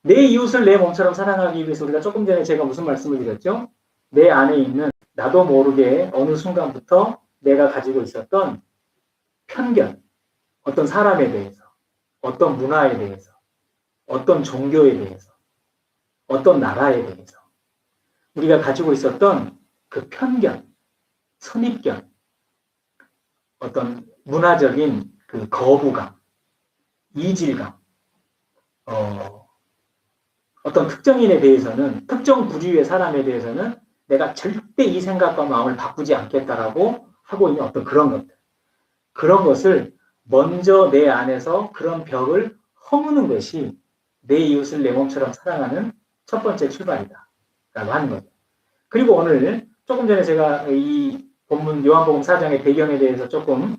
내 이웃을 내 몸처럼 사랑하기 위해서 우리가 조금 전에 제가 무슨 말씀을 드렸죠? 내 안에 있는 나도 모르게 어느 순간부터 내가 가지고 있었던 편견, 어떤 사람에 대해서, 어떤 문화에 대해서, 어떤 종교에 대해서, 어떤 나라에 대해서 우리가 가지고 있었던 그 편견, 선입견, 어떤 문화적인 그 거부감, 이질감, 어떤 특정인에 대해서는, 특정 부류의 사람에 대해서는 내가 절대 이 생각과 마음을 바꾸지 않겠다라고 하고 있는 어떤 그런 것들. 그런 것을 먼저 내 안에서 그런 벽을 허무는 것이 내 이웃을 내 몸처럼 사랑하는 첫 번째 출발이다 라고 하는 거죠. 그리고 오늘 조금 전에 제가 이 본문 요한복음 4장의 배경에 대해서 조금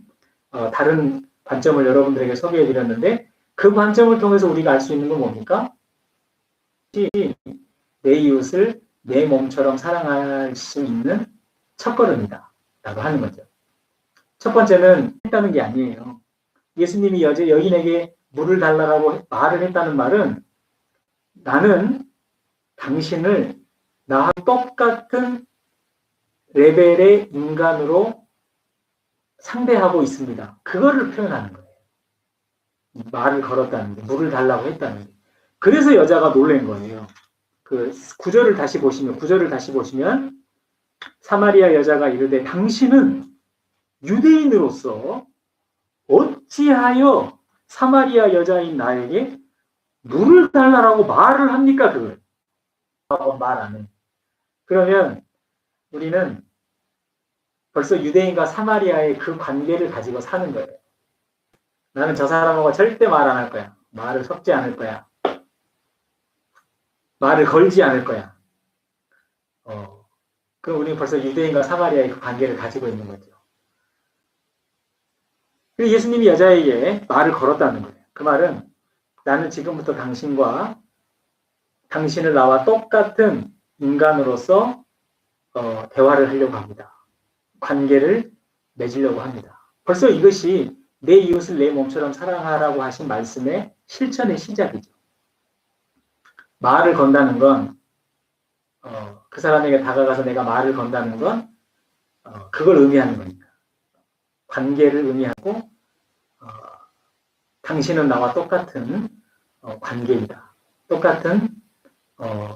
다른 관점을 여러분들에게 소개해 드렸는데, 그 관점을 통해서 우리가 알 수 있는 건 뭡니까? 내 이웃을 내 몸처럼 사랑할 수 있는 첫걸음이다 라고 하는 거죠. 첫 번째는 했다는 게 아니에요. 예수님이 여인에게 물을 달라고 말을 했다는 말은, 나는 당신을 나와 똑같은 레벨의 인간으로 상대하고 있습니다. 그거를 표현하는 거예요. 말을 걸었다는 게, 물을 달라고 했다는 게. 그래서 여자가 놀란 거예요. 그 구절을 다시 보시면 사마리아 여자가 이르되 당신은 유대인으로서 어찌하여 사마리아 여자인 나에게 물을 달라고 말을 합니까? 그걸 말 안 해. 그러면 우리는 벌써 유대인과 사마리아의 그 관계를 가지고 사는 거예요. 나는 저 사람하고 절대 말 안 할 거야. 말을 섞지 않을 거야. 말을 걸지 않을 거야. 그럼 우리는 벌써 유대인과 사마리아의 그 관계를 가지고 있는 거죠. 그리고 예수님이 여자에게 말을 걸었다는 거예요. 그 말은, 나는 지금부터 당신을 나와 똑같은 인간으로서 대화를 하려고 합니다. 관계를 맺으려고 합니다. 벌써 이것이 내 이웃을 내 몸처럼 사랑하라고 하신 말씀의 실천의 시작이죠. 말을 건다는 건, 그 사람에게 다가가서 내가 말을 건다는 건 그걸 의미하는 거니까. 관계를 의미하고, 당신은 나와 똑같은 관계이다. 똑같은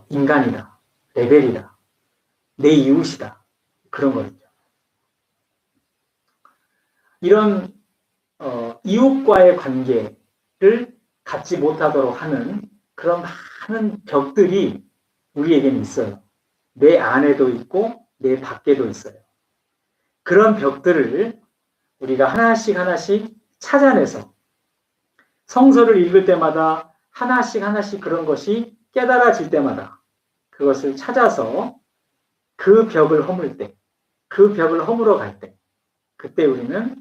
인간이다. 레벨이다. 내 이웃이다. 그런 거죠. 이런 이웃과의 관계를 갖지 못하도록 하는 그런 많은 벽들이 우리에게는 있어요. 내 안에도 있고 내 밖에도 있어요. 그런 벽들을 우리가 하나씩 찾아내서 성서를 읽을 때마다 하나씩 그런 것이 깨달아질 때마다 그것을 찾아서 그 벽을 허물 때, 그 벽을 허물어 갈 때, 그때 우리는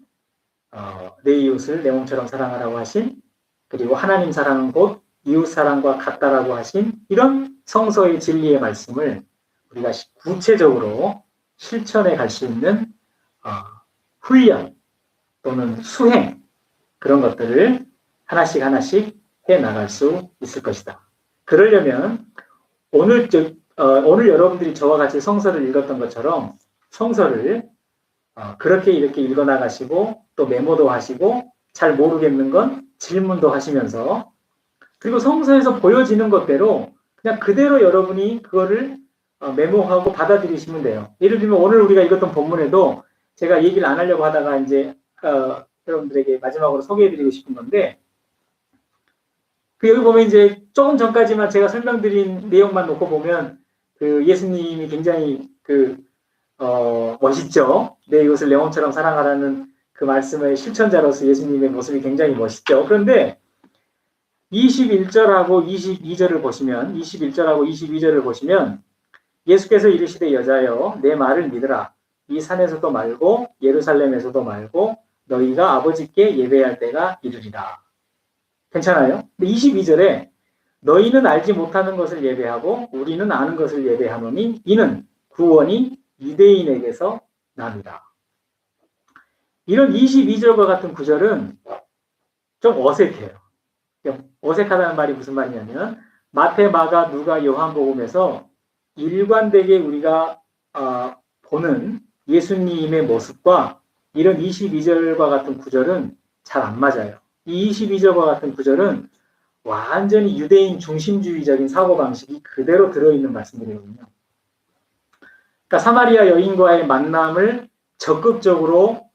내 이웃을 내 몸처럼 사랑하라고 하신, 그리고 하나님 사랑은 곧 이웃 사랑과 같다라고 하신 이런 성서의 진리의 말씀을 우리가 구체적으로 실천해 갈 수 있는 훈련 또는 수행, 그런 것들을 하나씩 해 나갈 수 있을 것이다. 그러려면 오늘 여러분들이 저와 같이 성서를 읽었던 것처럼 성서를 그렇게 이렇게 읽어 나가시고 또 메모도 하시고 잘 모르겠는 건 질문도 하시면서, 그리고 성서에서 보여지는 것대로 그냥 그대로 여러분이 그거를 메모하고 받아들이시면 돼요. 예를 들면 오늘 우리가 읽었던 본문에도 제가 얘기를 안 하려고 하다가 이제 여러분들에게 마지막으로 소개해드리고 싶은 건데, 여기 보면 이제 조금 전까지만 제가 설명드린 내용만 놓고 보면 그 예수님이 굉장히 멋있죠. 내 이웃을 내 몸처럼 사랑하라는 그 말씀의 실천자로서 예수님의 모습이 굉장히 멋있죠. 그런데 21절하고 22절을 보시면 예수께서 이르시되 여자여 내 말을 믿으라. 이 산에서도 말고 예루살렘에서도 말고 너희가 아버지께 예배할 때가 이르리라. 괜찮아요? 근데 22절에 너희는 알지 못하는 것을 예배하고 우리는 아는 것을 예배하노니 이는 구원이 유대인에게서 납니다. 이런 22절과 같은 구절은 좀 어색해요. 어색하다는 말이 무슨 말이냐면 마태, 마가, 누가, 요한복음에서 일관되게 우리가 보는 예수님의 모습과 이런 22절과 같은 구절은 잘 안 맞아요. 이 22절과 같은 구절은 완전히 유대인 중심주의적인 사고방식이 그대로 들어있는 말씀들이거든요. 그러니까 사마리아 여인과의 만남을 적극적으로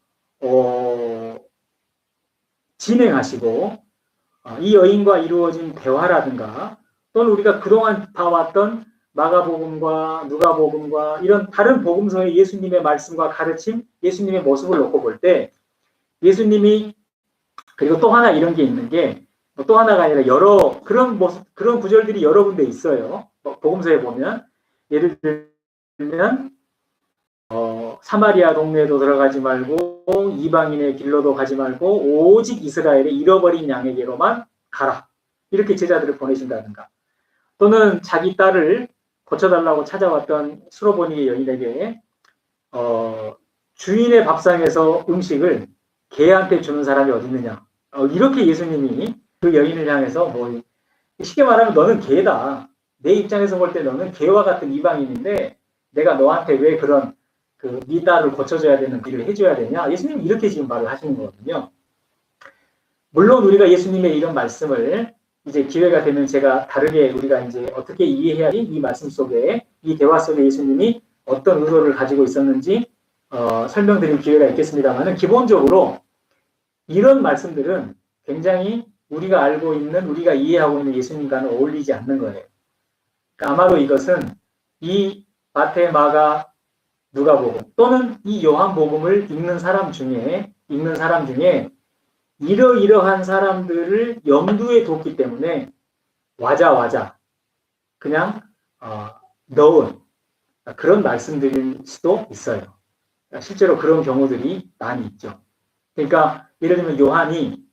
진행하시고 이 여인과 이루어진 대화라든가 또는 우리가 그동안 봐왔던 마가복음과 누가복음과 이런 다른 복음서의 예수님의 말씀과 가르침, 예수님의 모습을 놓고 볼 때 예수님이, 그리고 또 하나 이런 게 있는 게 또 하나가 아니라 여러 그런 모습, 그런 구절들이 여러 군데 있어요. 복음서에 보면 예를 들면 사마리아 동네에도 들어가지 말고 이방인의 길로도 가지 말고 오직 이스라엘의 잃어버린 양에게로만 가라. 이렇게 제자들을 보내신다든가. 또는 자기 딸을 고쳐달라고 찾아왔던 수로보니 여인에게 주인의 밥상에서 음식을 개한테 주는 사람이 어디 있느냐. 이렇게 예수님이 그 여인을 향해서 쉽게 말하면 너는 개다. 내 입장에서 볼 때 너는 개와 같은 이방인인데 내가 너한테 왜 그런 네 딸을 고쳐줘야 되는 일을 해줘야 되냐. 예수님이 이렇게 지금 말을 하시는 거거든요. 물론 우리가 예수님의 이런 말씀을 이제 기회가 되면 제가 다르게 우리가 이제 어떻게 이해해야지 이 말씀 속에 이 대화 속에 예수님이 어떤 의도를 가지고 있었는지 설명드릴 기회가 있겠습니다만은 기본적으로 이런 말씀들은 굉장히 우리가 알고 있는 우리가 이해하고 있는 예수님과는 어울리지 않는 거예요. 그러니까 아마도 이것은 이 마태, 마가, 누가복음 또는 이 요한복음을 읽는 사람 중에 이러이러한 사람들을 염두에 뒀기 때문에 와자 그냥 넣은 그런 말씀들일 수도 있어요. 실제로 그런 경우들이 많이 있죠. 그러니까 예를 들면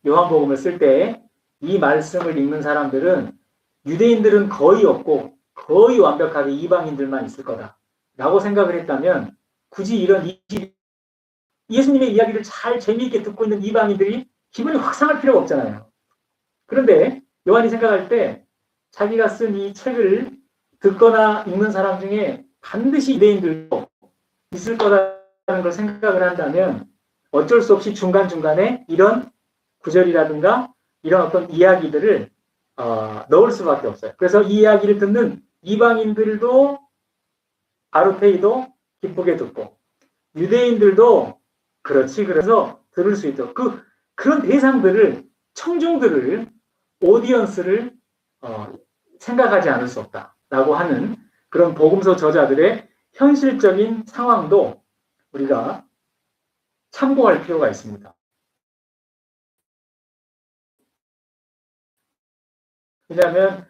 요한복음을 쓸 때 이 말씀을 읽는 사람들은 유대인들은 거의 없고 거의 완벽하게 이방인들만 있을 거다라고 생각을 했다면 굳이 이런 예수님의 이야기를 잘 재미있게 듣고 있는 이방인들이 기분이 확 상할 필요가 없잖아요. 그런데 요한이 생각할 때 자기가 쓴 이 책을 듣거나 읽는 사람 중에 반드시 유대인들도 있을 거라는 걸 생각을 한다면 어쩔 수 없이 중간중간에 이런 구절이라든가 이런 어떤 이야기들을 넣을 수밖에 없어요. 그래서 이 이야기를 듣는 이방인들도 아르페이도 기쁘게 듣고 유대인들도 그렇지 그래서 들을 수 있도록 그런 대상들을 청중들을 오디언스를 생각하지 않을 수 없다라고 하는 그런 복음서 저자들의 현실적인 상황도 우리가 참고할 필요가 있습니다. 왜냐하면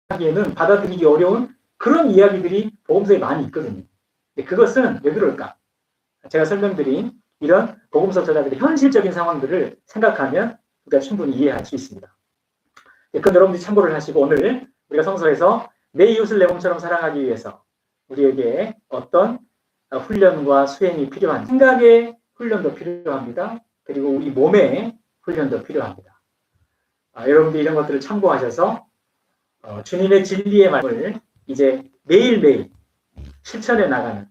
하기에는 받아들이기 어려운 그런 이야기들이 복음서에 많이 있거든요. 그것은 왜 그럴까? 제가 설명드린 이런 복음서 저자들의 현실적인 상황들을 생각하면 우리가 충분히 이해할 수 있습니다. 그건 여러분들이 참고를 하시고 오늘 우리가 성서에서 내 이웃을 내 몸처럼 사랑하기 위해서 우리에게 어떤 훈련과 수행이 필요한 생각의 훈련도 필요합니다. 그리고 우리 몸의 훈련도 필요합니다. 여러분들이 이런 것들을 참고하셔서 주님의 진리의 말씀을 이제 매일매일 실천해 나가는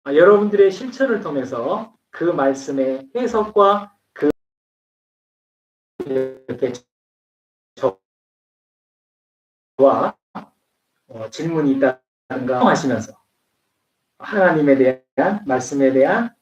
여러분들의 실천을 통해서 그 말씀의 해석과 이렇게 저와 질문이 있다든가 하시면서 하나님에 대한 말씀에 대한